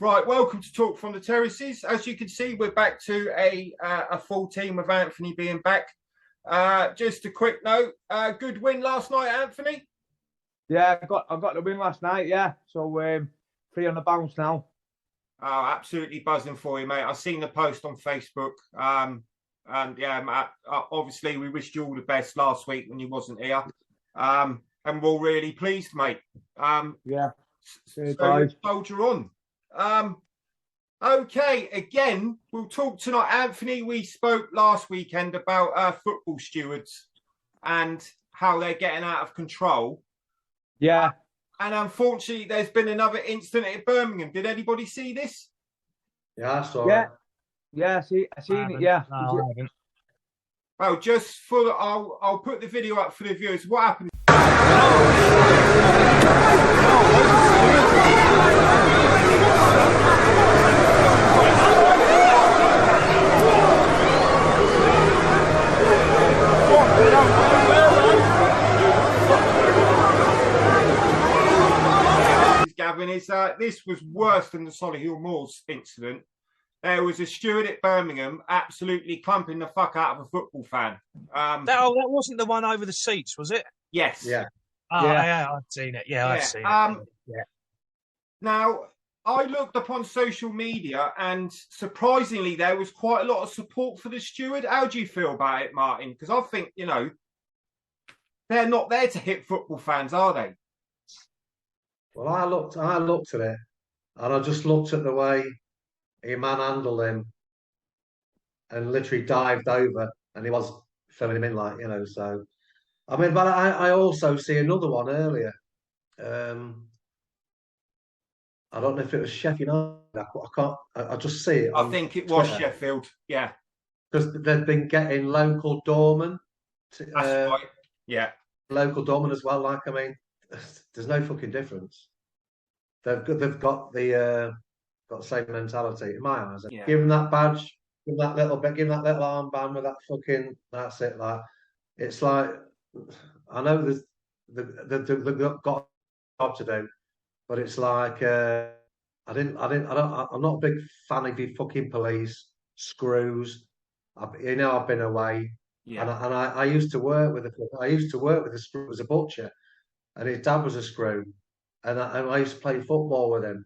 Right, welcome to Talk from the Terraces. As you can see, we're back to a full team with Anthony being back. Just a quick note, good win last night, Anthony? Yeah, I got the win last night, yeah. So free on the bounce now. Oh, absolutely buzzing for you, mate. I've seen the post on Facebook. And yeah, Matt, obviously we wished you all the best last week when you wasn't here. And we're really pleased, mate. Yeah. So soldier on. Okay, again, we'll talk tonight. Anthony, we spoke last weekend about football stewards and how they're getting out of control. Yeah. And unfortunately, there's been another incident at Birmingham. Did anybody see this? Yeah, I saw it. Yeah, I seen it, yeah. No, I haven't. Well, just I'll put the video up for the viewers. What happened? Gavin, this was worse than the Solihull Moors incident. There was a steward at Birmingham absolutely clumping the fuck out of a football fan. That wasn't the one over the seats, was it? Yes. Yeah. Oh, yeah, I've seen it. Yeah, I've seen it. Yeah. Now, I looked upon social media and surprisingly, there was quite a lot of support for the steward. How do you feel about it, Martin? Because I think, they're not there to hit football fans, are they? Well, I looked at it, and I just looked at the way he manhandled him, and literally dived over, and he was filming him in, So, I mean, but I also see another one earlier. I don't know if it was Sheffield. I just see it. I think it was Sheffield. Yeah, because they've been getting local doormen. That's right. Yeah. Local doorman as well. I mean, there's no fucking difference. They've got the same mentality in my eyes. Yeah. Give them that badge, give them that little armband with that fucking. That's it. Like it's like I know they've got a job to do, but it's like I'm not a big fan of your fucking police screws. I've been away. Yeah. And I used to work with a screw as a butcher, and his dad was a screw, and I used to play football with him.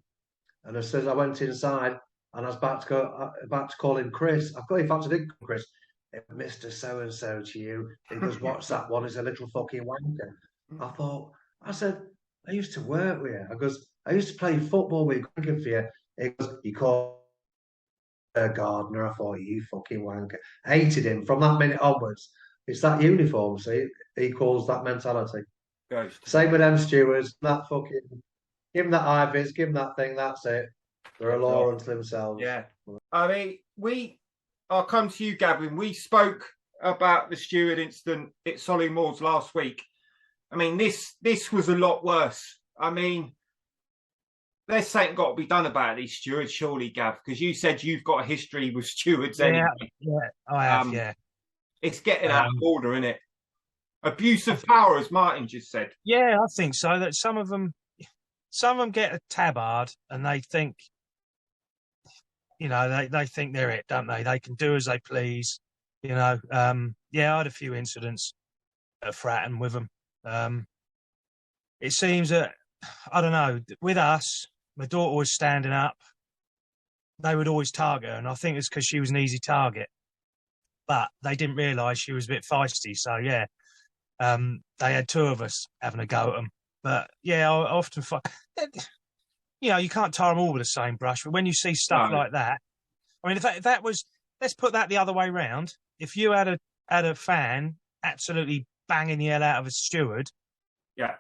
And as soon as I went inside, and I was about to call him Chris, in fact I did call Chris, Mr. So and so to you. He goes, "What's that one? Is a little fucking wanker." I said, "I used to work with you." I used to play football with you for you. He goes, "You call Gardner." I thought, "You fucking wanker." Hated him from that minute onwards. It's that uniform, see? He calls that mentality. Ghost. Same with them stewards. That fucking give them that Ivis, give them that thing. That's it. They're a law unto themselves. Yeah. I mean, I'll come to you, Gavin. We spoke about the steward incident at Solihull Moors last week. I mean, this was a lot worse. I mean, there's something got to be done about these stewards, surely, Gav, because you said you've got a history with stewards anyway. Yeah, I have, yeah. It's getting out of order, isn't it? Abuse of power, as Martin just said. Yeah, I think so. That some of them get a tabard and they think, they think they're it, don't they? They can do as they please, Yeah, I had a few incidents at Fratton with them. It seems that, I don't know, with us, my daughter was standing up. They would always target her, and I think it's because she was an easy target. But they didn't realise she was a bit feisty, so yeah. They had two of us having a go at them. But yeah, I often find, you can't tar them all with the same brush. But when you see stuff like that, I mean, if that was, let's put that the other way round. If you had a fan absolutely banging the hell out of a steward, yeah,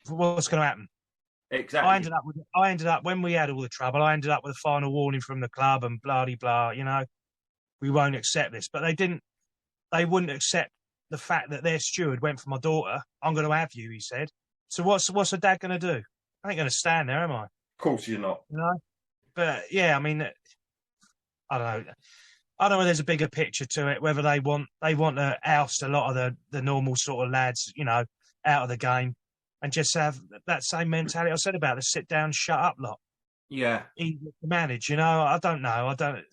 what's going to happen? Exactly. I ended up when we had all the trouble. I ended up with a final warning from the club and blah de blah. We won't accept this. But they didn't. They wouldn't accept the fact that their steward went for my daughter. I'm going to have you, he said. So what's a dad going to do? I ain't going to stand there, am I? Of course you're not. But yeah, I mean, I don't know. I don't know. There's a bigger picture to it. Whether they want to oust a lot of the normal sort of lads, out of the game, and just have that same mentality I said about the sit down, shut up lot. Yeah. easy to manage. You know, I don't know. I don't.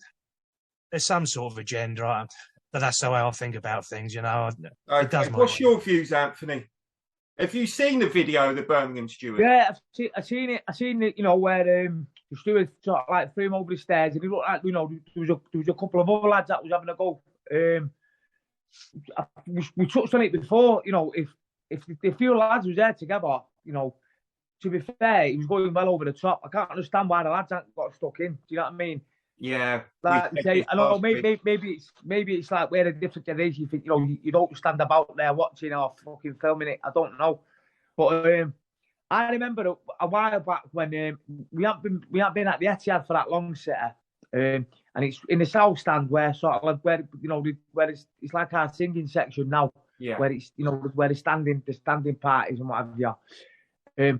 There's some sort of agenda, but that's the way I think about things. You know, it does Okay. my What's your views, Anthony? Have you seen the video of the Birmingham steward? Yeah, I've seen it. I've seen it. You know, where the steward sort of like threw him over the stairs, and he looked like, you know, there was a couple of other lads that was having a go. We touched on it before. You know, if the few lads was there together, you know, to be fair, he was going well over the top. I can't understand why the lads haven't got stuck in. Do you know what I mean? Yeah. Like you say, I know maybe it's like we're a different generation. You think, you know, you don't stand about there watching or fucking filming it. I don't know, but I remember a while back when we haven't been at the Etihad for that long, sitter, and it's in the south stand where sort of like where, you know, where it's like our singing section now, where it's, you know, where the standing parties and what have you.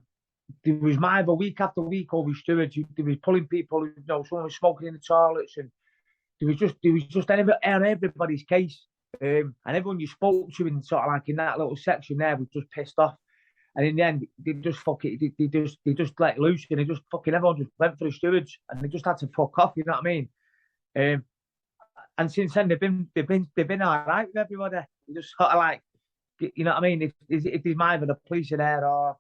There was either week after week over stewards. They was pulling people. You know, someone was smoking in the toilets, and there was just on everybody's case. And everyone you spoke to in sort of like in that little section there was just pissed off. And in the end, they just fuck it. They just let loose, and they just fucking everyone just went for the stewards, and they just had to fuck off. You know what I mean? And since then they've been all right with everybody. They just sort of like, you know what I mean? If there's either the police are there or,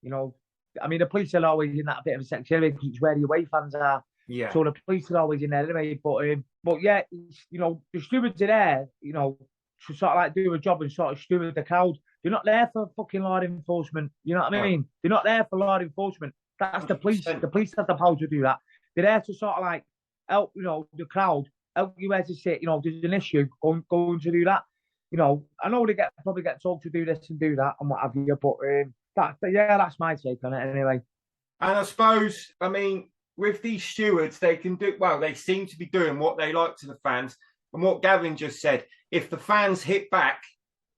you know. I mean, the police are always in that bit of a section anyway, because it's where the away fans are. Yeah. So the police are always in there anyway. But yeah, you know, the stewards are there, you know, to sort of like do a job and sort of steward the crowd. They're not there for fucking law enforcement. You know what I mean? They're not there for law enforcement. That's the police. 100%. The police have the power to do that. They're there to sort of like help, you know, the crowd, help you where to sit. You know, there's an issue, going to do that. You know, I know they probably get told to do this and do that and what have you, but that's my take on it anyway. And I suppose, I mean, with these stewards, they can do, well, they seem to be doing what they like to the fans. And what Gavin just said, if the fans hit back,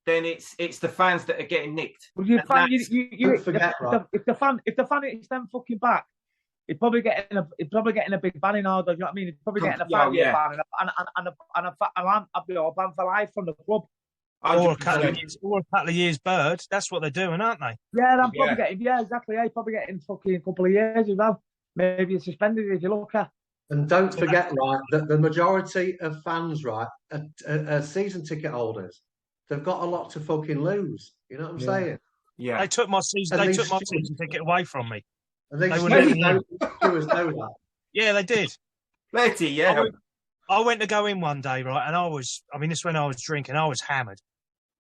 then it's the fans that are getting nicked. Well, if the fan hits them fucking back, he's probably getting a big banning order. You know what I mean? He's probably getting a 5-year ban and a ban for life from the club. Or a couple of years bird. That's what they're doing, aren't they? Yeah, I'm probably getting. Yeah, exactly. Yeah, probably getting fucking a couple of years as well. Maybe it's suspended if you look at. And don't forget, right, that the majority of fans, right, are season ticket holders. They've got a lot to fucking lose. You know what I'm saying? Yeah. They took my season ticket away from me. And they wouldn't know that. Yeah, they did. Letty, yeah. I went to go in one day, right, and this is when I was drinking. I was hammered.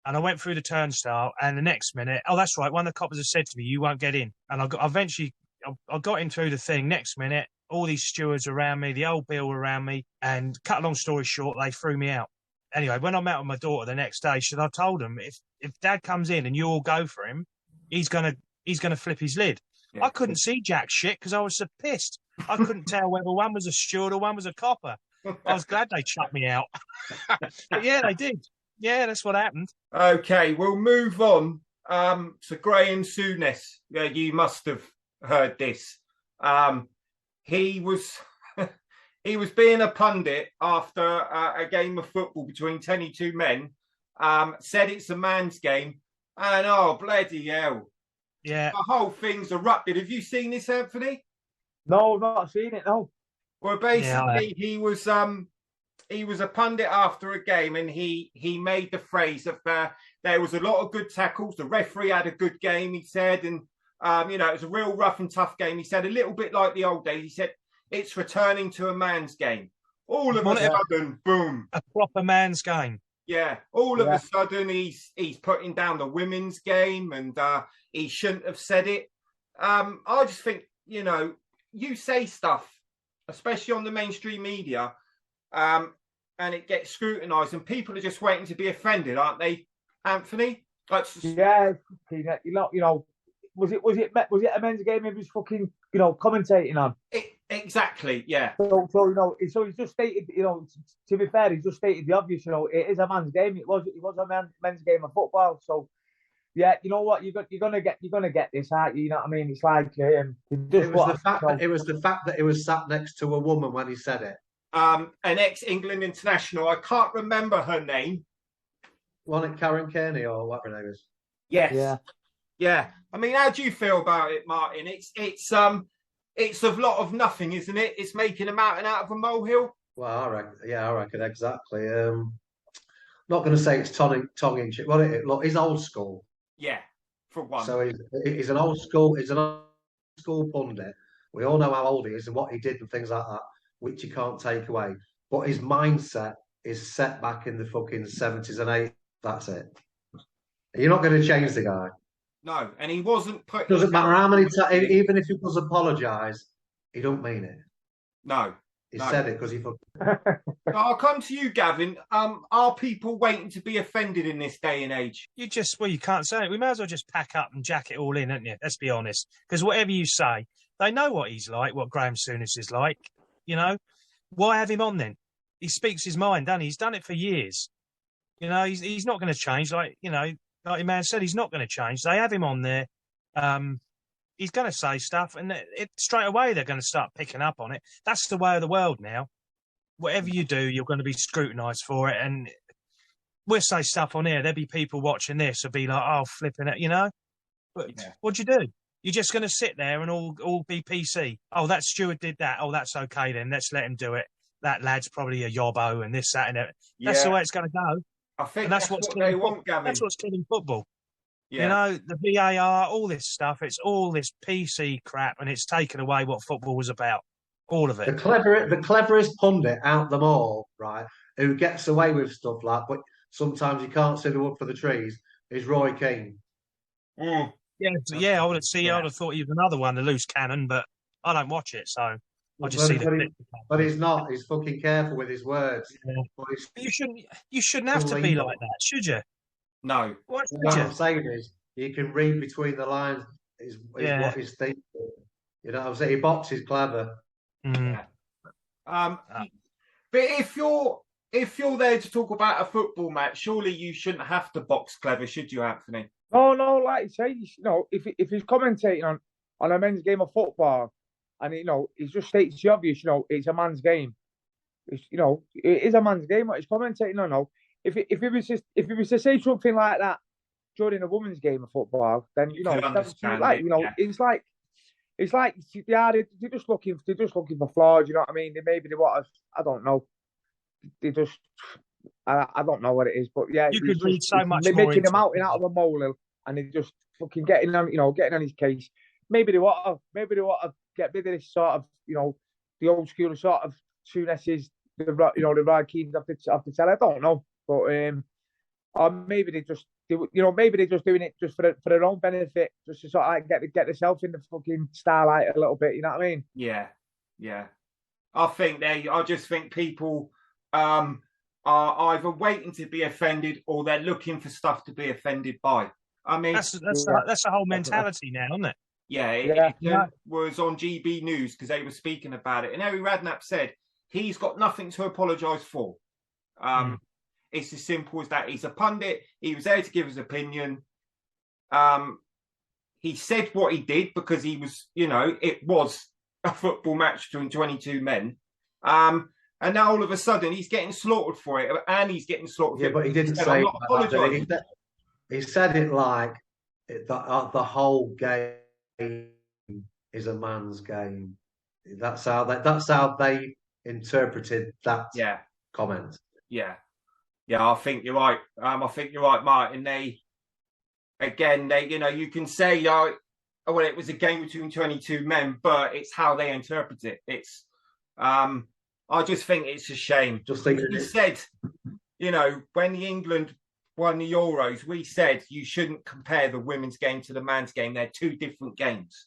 And I went through the turnstile, and the next minute, oh, that's right, one of the coppers had said to me, "You won't get in." And I got in through the thing. Next minute, all these stewards around me, the old Bill around me, and cut a long story short, they threw me out. Anyway, when I'm out with my daughter the next day, I told them, if Dad comes in and you all go for him, he's gonna flip his lid. Yeah. I couldn't see jack shit because I was so pissed. I couldn't tell whether one was a steward or one was a copper. I was glad they shut me out. But yeah, they did. Yeah, that's what happened. Okay, we'll move on to Graeme Souness. Yeah, you must have heard this. He was being a pundit after a game of football between 22 men. Said it's a man's game, and oh bloody hell! Yeah, the whole thing's erupted. Have you seen this, Anthony? No, not seen it. No. Well, basically, he was a pundit after a game, and he made the phrase of there was a lot of good tackles. The referee had a good game, he said, and you know, it was a real rough and tough game. He said a little bit like the old days. He said it's returning to a man's game. All of a sudden, boom, a proper man's game. Yeah, all of a sudden he's putting down the women's game, and he shouldn't have said it. I just think, you know, you say stuff, especially on the mainstream media, and it gets scrutinised, and people are just waiting to be offended, aren't they, Anthony? Yeah, you know, was it a men's game he was fucking, you know, commentating on? Exactly, yeah. So you know, so he's just stated, you know, to be fair, he's just stated the obvious. You know, it is a man's game. It was a men's game of football. So yeah, you know what, you're gonna get this, aren't you? You know what I mean? It's like it was the fact that he was sat next to a woman when he said it. An ex-England international. I can't remember her name. Wasn't it Karen Kearney or whatever her name is? Yes. Yeah. I mean, how do you feel about it, Martin? It's it's a lot of nothing, isn't it? It's making a mountain out of a molehill. Well, I reckon exactly. Not going to say it's tongue in cheek. Well, look, he's old school. Yeah, for one. So he's an old school. He's an old school pundit. We all know how old he is and what he did and things like that, which you can't take away. But his mindset is set back in the fucking 70s and 80s. That's it. You're not going to change the guy. No, and he wasn't put. Doesn't matter how many times, even if he does apologise, he don't mean it. No. He said it because he I'll come to you, Gavin. Are people waiting to be offended in this day and age? You can't say it. We may as well just pack up and jack it all in, haven't you? Let's be honest. Because whatever you say, they know what he's like, what Graeme Souness is like. You know, why have him on then? He speaks his mind, doesn't he? He's done it for years. You know, he's not going to change. Like the man said, he's not going to change. They have him on there. He's going to say stuff, and straight away they're going to start picking up on it. That's the way of the world now. Whatever you do, you're going to be scrutinised for it. And we'll say stuff on here. There'll be people watching this who'll be like, oh, flipping it, you know? But what'd you do? You're just going to sit there and all be PC. Oh, that steward did that. Oh, that's okay then. Let's let him do it. That lad's probably a yobbo and this, that, and that. That's the way it's going to go. I think and that's what they want, Gavin. That's what's killing football. Yeah. You know, the VAR, all this stuff, it's all this PC crap, and it's taken away what football was about. All of it. The cleverest pundit out them all, right, who gets away with stuff like, but sometimes you can't see the wood for the trees, is Roy Keane. Mm. Yeah, I would have thought he was another one, the loose cannon, but I don't watch it, so I just see the clip. But he's not. He's fucking careful with his words. Yeah. You shouldn't have to be like that, should you? No. What I'm saying is, you can read between the lines. Is what he's thinking. You know what I'm saying? He boxes clever. Mm. But if you're there to talk about a football match, surely you shouldn't have to box clever, should you, Anthony? No, like you say, if he's commentating on a men's game of football, and he just states the obvious, it's a man's game. It is a man's game. What he's commentating on, no. If he was to say something like that during a women's game of football, then it's like they're just looking for flaws. You know what I mean? Maybe they want. I don't know. They just I don't know what it is, but yeah, you could read so much they're more. Making him out of a molehill, and they're just fucking getting on his case. Maybe they want to get rid of this sort of the old school sort of Souness, the Rod Keens have to tell. I don't know. But or maybe they're just doing it just for their own benefit, just to sort of like get themselves in the fucking starlight a little bit. You know what I mean? Yeah. I just think people are either waiting to be offended or they're looking for stuff to be offended by. I mean, that's the whole mentality now, isn't it? Yeah, it was on GB News because they were speaking about it, and Harry Radknapp said he's got nothing to apologise for. It's as simple as that. He's a pundit. He was there to give his opinion. He said what he did because he was, it was a football match between 22 men. And now all of a sudden he's getting slaughtered for it, and he's getting slaughtered. Yeah, but he didn't say that. He said it like the whole game is a man's game. That's how they interpreted that comment. Yeah, I think you're right. I think you're right, Martin. They you can say, well, it was a game between 22 men, but it's how they interpret it. It's, I just think it's a shame. Just think he said, when England won the Euros, we said you shouldn't compare the women's game to the man's game. They're two different games.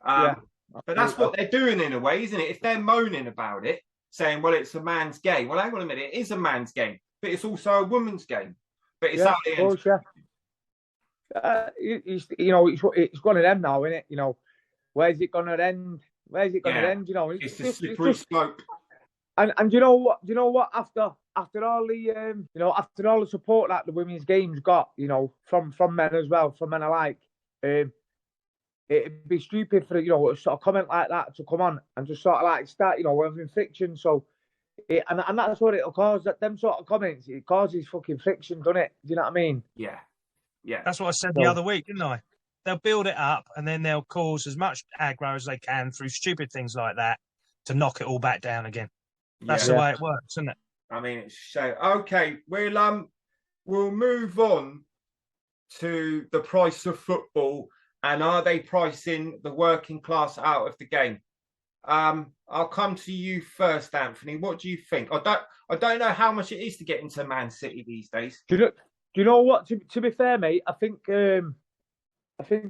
But that's what they're doing in a way, isn't it? If they're moaning about it, saying, well, it's a man's game. Well, hang on a minute. It is a man's game, but it's also a woman's game. But it's how they end. It's one of them now, isn't it? Where's it going to end? Where's it going to end? It's a slippery slope. And you know what? After all the after all the support that the women's games got, from men as well, from men alike, it'd be stupid for a sort of comment like that to come on and just sort of like start having friction. So, and that's what it'll cause. That them sort of comments, it causes fucking friction, doesn't it? Do you know what I mean? Yeah. That's what I said the other week, didn't I? they'll build it up, and then they'll cause as much aggro as they can through stupid things like that to knock it all back down again. That's the way it works, isn't it? I mean, it's so okay. We'll move on to the price of football, and are they pricing the working class out of the game? I'll come to you first, Anthony. What do you think? I don't know how much it is to get into Man City these days. Do you know what? To be fair, mate, I think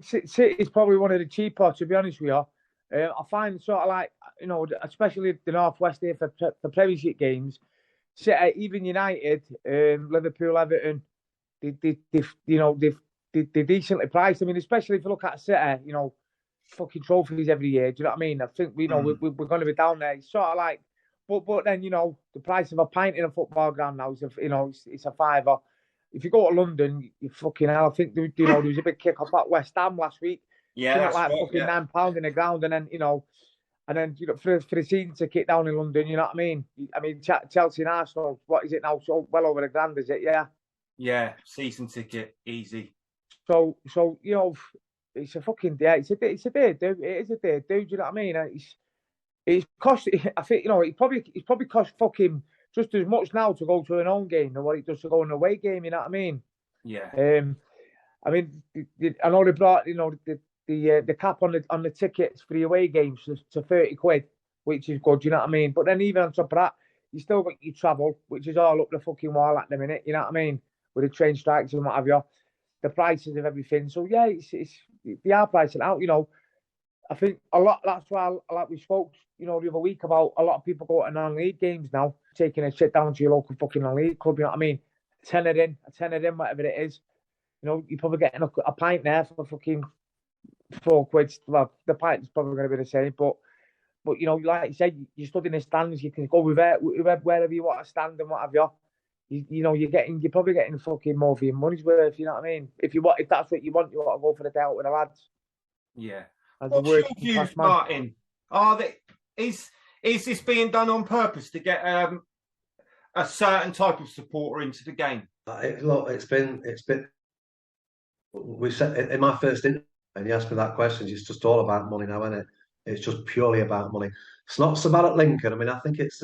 City is probably one of the cheaper. To be honest with you, I find sort of like, you know, especially the Northwest here for Premiership games. City, even United, Liverpool, Everton, they're decently priced. I mean, especially if you look at City, you know, fucking trophies every year. Do you know what I mean? I think we're going to be down there. It's sort of like, but then, you know, the price of a pint in a football ground now is it's a fiver. If you go to London, you fucking hell. I think there was a big kick off at West Ham last week. Yeah, that's like right, fucking £9 in the ground, and then for the season ticket down in London, you know what I mean? I mean, Chelsea and Arsenal, what is it now? So well over £1,000, is it? Yeah. Yeah, season ticket, easy. So you know, it's a fucking day. It's a day, dude. It is a day, dude. You know what I mean? It's cost. I think, you know, it probably cost fucking just as much now to go to an home game than what it does to go an away game. You know what I mean? Yeah. I mean, I know they brought, you know, the cap on the tickets for the away games to £30, which is good. You know what I mean? But then even on top of that, you still got your travel, which is all up the fucking wall at the minute. You know what I mean? With the train strikes and what have you, the prices of everything. So yeah, they are pricing out. You know, I think a lot. That's why, like we spoke, you know, the other week about a lot of people go to non-league games now, taking a shit down to your local fucking non-league club. You know what I mean? A tenner in, whatever it is. You know, you're probably getting a pint there for fucking £4. Well, the pint is probably going to be the same, but you know, like you said, you stood in the stands. You can go with wherever you want to stand and what have you. You know, you're probably getting fucking more for your money's worth. You know what I mean? If that's what you want to go for the day out with the lads. Yeah. As What's your views, Martin? Is this being done on purpose to get a certain type of supporter into the game? Look, it's been. We said in my first interview, and you asked me that question. It's just all about money now, isn't it? It's just purely about money. It's not so bad at Lincoln. I mean, I think it's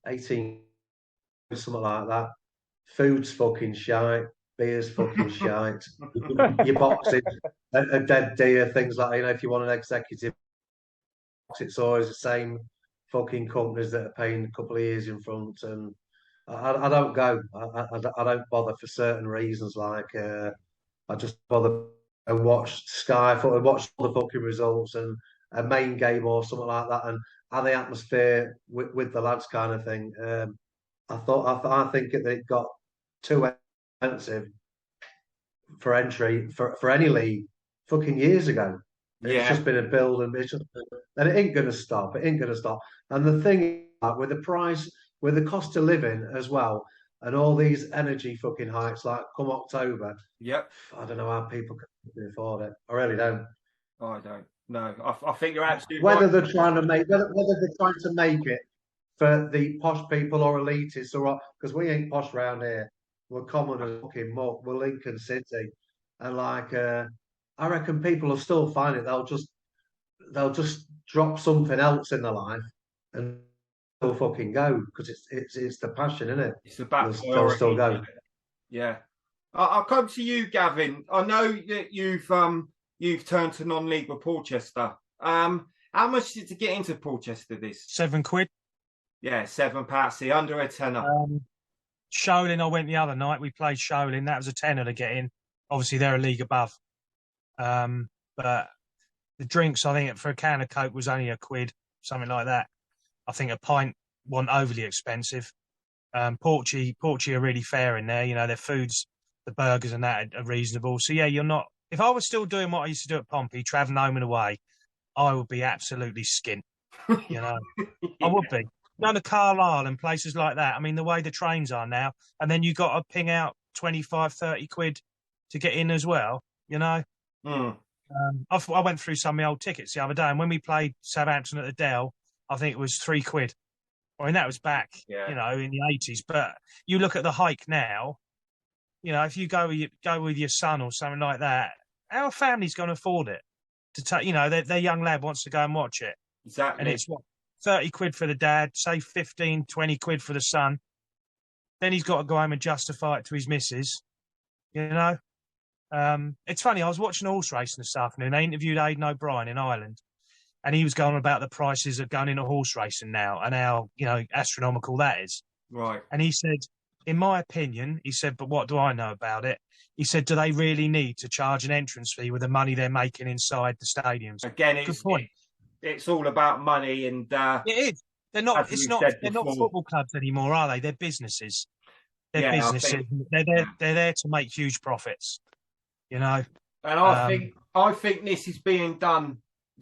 18. Something like that. Food's fucking shite. Beer's fucking shite. Your boxes, a dead deer, things like that. You know, if you want an executive, it's always the same fucking companies that are paying a couple of years in front. And I don't go. I don't bother for certain reasons. Like I just bother and watch Sky and watch all the fucking results and a main game or something like that, and have the atmosphere with the lads kind of thing. I think that it got too expensive for entry for any league fucking years ago. It's just been a build, and it ain't going to stop. It ain't going to stop. And the thing is, with the price, with the cost of living as well, and all these energy fucking hikes, like come October. Yep. I don't know how people can afford it. I really don't. I don't. No, I think you're absolutely whether right. They're trying to make whether they're trying to make it for the posh people or elitists, or because we ain't posh round here. We're common as fucking muck. We're Lincoln City, and like I reckon people will still find it. They'll just drop something else in their life and they'll fucking go because it's the passion, isn't it? It's about they'll still go. Yeah, I'll come to you, Gavin. I know that you've turned to non-league with Portchester. How much did to get into Portchester this? £7. Yeah, £7. See, under a tenner. Shoaling, I went the other night. We played Shoaling. That was a tenner to get in. Obviously, they're a league above. But the drinks, I think, for a can of Coke was only £1, something like that. I think a pint wasn't overly expensive. Porchy are really fair in there. You know, their foods, the burgers and that are reasonable. So, yeah, you're not... If I was still doing what I used to do at Pompey, travelling home and away, I would be absolutely skint. You know, I would be. Going to Carlisle and places like that. I mean, the way the trains are now, and then you got to ping out 25, 30 quid to get in as well, you know. I went through some of my old tickets the other day, and when we played Southampton at the Dell, I think it was £3. I mean, that was back, you know, in the 80s. But you look at the hike now, you know, if you go with your son or something like that, Our family's going to afford it to take. You know, their young lad wants to go and watch it, Exactly. and it's what 30 quid for the dad, say 15, 20 quid for the son. Then he's got to go home and justify it to his missus. You know, it's funny. I was watching a horse racing this afternoon. They interviewed Aidan O'Brien in Ireland, and he was going about the prices of going into horse racing now and how, you know, astronomical that is. Right. And he said, in my opinion, he said, but what do I know about it? He said, do they really need to charge an entrance fee with the money they're making inside the stadiums? Again, it's all about money, and it is. They're not. They're not football clubs anymore, are they? They're businesses. They're businesses. They're there to make huge profits. You know. And I think this is being done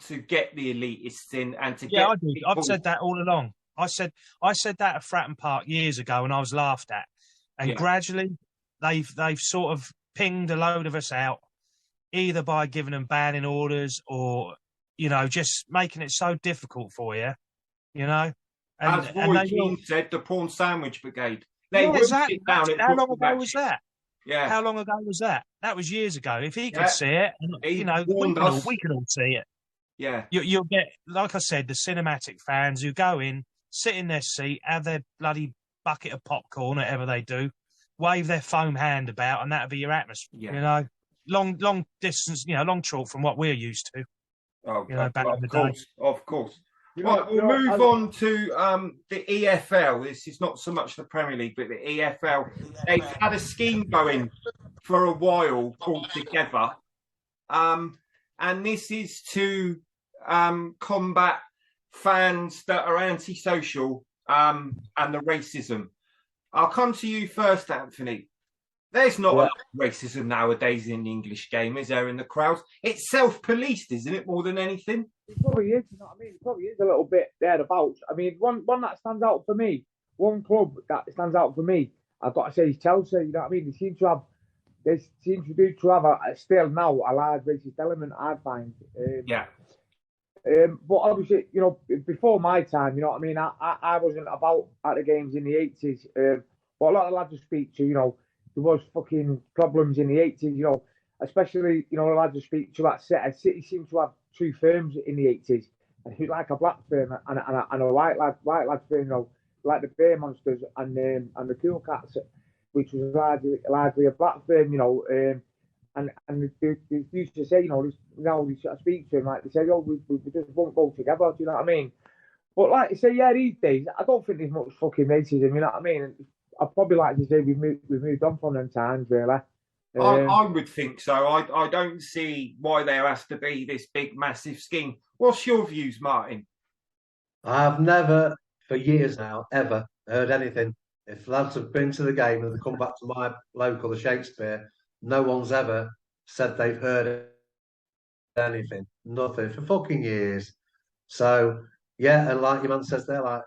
to get the elitists in and to get. Yeah, I do. I've said that all along. I said that at Fratton Park years ago, and I was laughed at. And gradually, they've sort of pinged a load of us out, either by giving them banning orders or, you know, just making it so difficult for you, you know. As Roy Keane said, the Prawn Sandwich Brigade. They exactly. How long ago was that? Yeah. How long ago was that? That was years ago. If he could see it, you know, we can all see it. Yeah. You'll get, like I said, the cinematic fans who go in, sit in their seat, have their bloody bucket of popcorn, whatever they do, wave their foam hand about, and that'll be your atmosphere. Yeah. You know, long distance, you know, long chalk from what we're used to. Oh, you know, back in the day. Of course. Right, we'll move on to the EFL. This is not so much the Premier League, but the EFL. They've had a scheme going for a while called Together. And this is to combat fans that are antisocial and the racism. I'll come to you first, Anthony. There's not a lot of racism nowadays in the English game, is there, in the crowds? It's self-policed, isn't it, more than anything? It probably is, you know what I mean? It probably is a little bit thereabouts. I mean, one that stands out for me, one club that stands out for me, I've got to say is Chelsea, you know what I mean? They seem to have still now a large racist element, I find. But obviously, you know, before my time, you know what I mean? I wasn't about at the games in the 80s. But a lot of lads I speak to, you know, there was fucking problems in the 80s, you know, especially, you know, the lads I speak to at City seemed to have two firms in the 80s, and like a black firm and a white lad firm, you know, like the Bear Monsters and the Cool Cats, which was largely a black firm, you know, and they used to say, you know, now I speak to them, like they say, oh, we just won't go together, do you know what I mean? But like you say, yeah, these days, I don't think there's much fucking racism, you know what I mean? I'd probably like to say we've moved on from them times, really. I would think so. I don't see why there has to be this big, massive scheme. What's your views, Martin? I've never, for years now, ever heard anything. If lads have been to the game and they come back to my local, the Shakespeare, no one's ever said they've heard anything. Nothing for fucking years. So, yeah, and like your man says there, like,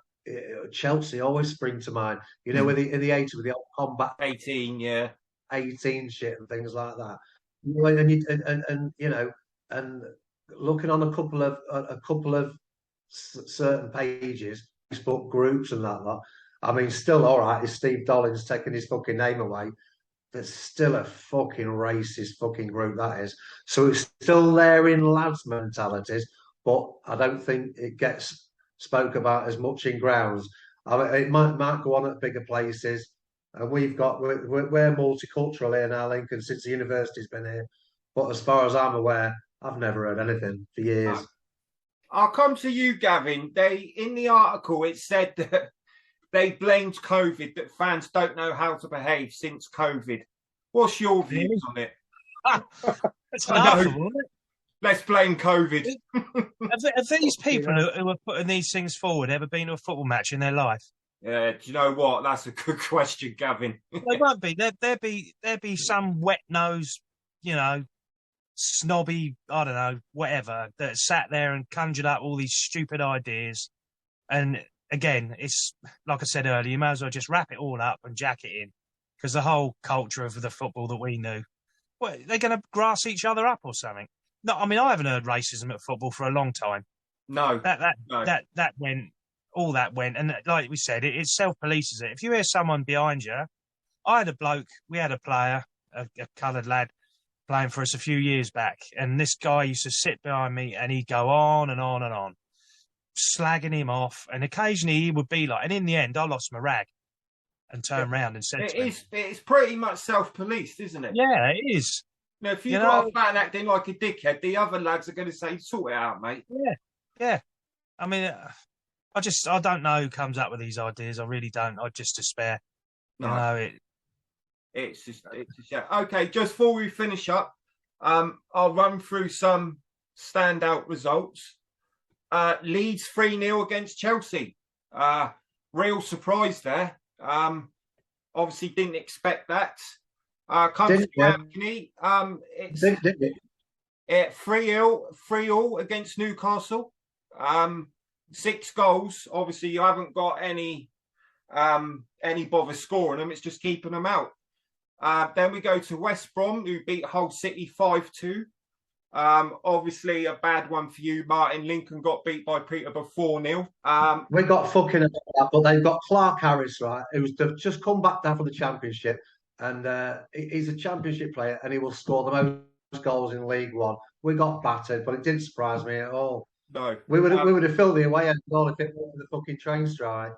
Chelsea always spring to mind. You know, in the 80s with the old Combat 18, 18 shit and things like that. And you know, and looking on a couple of certain pages, Facebook groups and that lot. I mean, still all right. Is Steve Dollins taking his fucking name away? There's still a fucking racist fucking group that is. So it's still there in lads' mentalities, but I don't think it gets spoke about as much in grounds. I mean, it might go on at bigger places, and we're multicultural here now, Lincoln, since the university's been here. But as far as I'm aware, I've never heard anything for years. I'll come to you, Gavin. In the article, it said that they blamed COVID, that fans don't know how to behave since COVID. What's your views on it? It's laughable, isn't it? Let's blame COVID. Have these people who are putting these things forward ever been to a football match in their life? Yeah, do you know what? That's a good question, Gavin. They won't be. There'd be some wet nose, you know, snobby, I don't know, whatever, that sat there and conjured up all these stupid ideas. And again, it's like I said earlier, you may as well just wrap it all up and jack it in, because the whole culture of the football that we knew, what, they're going to grass each other up or something. No, I mean, I haven't heard racism at football for a long time. No. That went, all that went. And like we said, it self-polices it. If you hear someone behind you, we had a player, a coloured lad, playing for us a few years back, and this guy used to sit behind me and he'd go on and on and on, slagging him off, and occasionally he would be like, and in the end, I lost my rag and turned round and said to him, it's pretty much self-policed, isn't it? yeah, it is. Now, if you got a fan acting like a dickhead, the other lads are going to say, sort it out, mate. Yeah. I mean, I don't know who comes up with these ideas. I really don't. I just despair. No. You know, it's just okay. Just before we finish up, I'll run through some standout results. Leeds 3-0 against Chelsea. Real surprise there. Obviously didn't expect that. Comes to Anthony. It's 3-0 against Newcastle. 6 goals. Obviously, you haven't got any bother scoring them. It's just keeping them out. Then we go to West Brom, who beat Hull City 5-2. Obviously, a bad one for you, Martin. Lincoln got beat by Peterborough 4-0. We got fucking about that, but they've got Clark Harris, right, who's just come back down from the Championship, and he's a Championship player, and he will score the most goals in League One. We got battered, but it didn't surprise me at all. No, we would have filled the away end goal if it wasn't the fucking train strike.